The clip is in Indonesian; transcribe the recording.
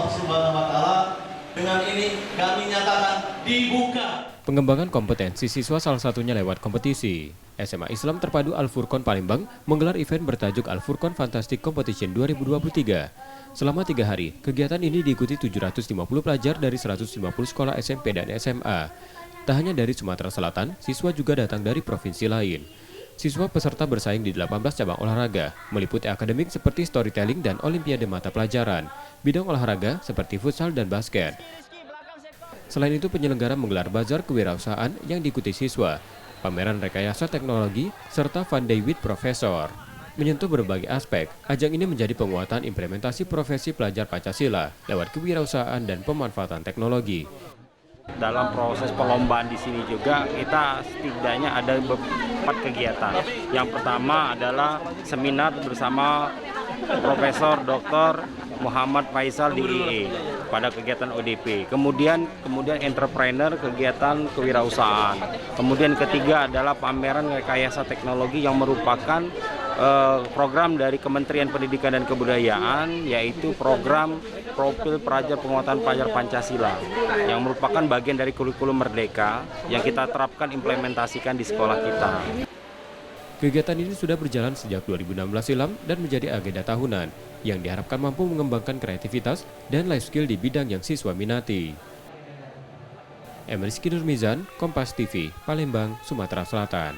Allah Subhanahu wa taala. Dengan ini kami nyatakan dibuka. Pengembangan kompetensi siswa salah satunya lewat kompetisi. SMA Islam Terpadu Al-Furqon Palembang menggelar event bertajuk Al-Furqon Fantastic Competition 2023. Selama 3 hari, kegiatan ini diikuti 750 pelajar dari 150 sekolah SMP dan SMA. Tak hanya dari Sumatera Selatan, siswa juga datang dari provinsi lain. Siswa peserta bersaing di 18 cabang olahraga, meliputi akademik seperti storytelling dan olimpiade mata pelajaran, bidang olahraga seperti futsal dan basket. Selain itu, penyelenggara menggelar bazar kewirausahaan yang diikuti siswa, pameran rekayasa teknologi, serta fun day with profesor. Menyentuh berbagai aspek, ajang ini menjadi penguatan implementasi profesi pelajar Pancasila lewat kewirausahaan dan pemanfaatan teknologi. Dalam proses perlombaan di sini juga kita setidaknya ada 4 kegiatan. Yang pertama adalah seminar bersama Profesor Dr. Muhammad Faisal di IE pada kegiatan ODP. Kemudian entrepreneur, kegiatan kewirausahaan. Kemudian ketiga adalah pameran rekayasa teknologi yang merupakan program dari Kementerian Pendidikan dan Kebudayaan, yaitu program Profil Pelajar Penguatan Pelajar Pancasila yang merupakan bagian dari kurikulum Merdeka yang kita terapkan implementasikan di sekolah kita. Kegiatan ini sudah berjalan sejak 2016 silam dan menjadi agenda tahunan yang diharapkan mampu mengembangkan kreativitas dan life skill di bidang yang siswa minati. Emriski Nurmizan, Kompas TV, Palembang, Sumatera Selatan.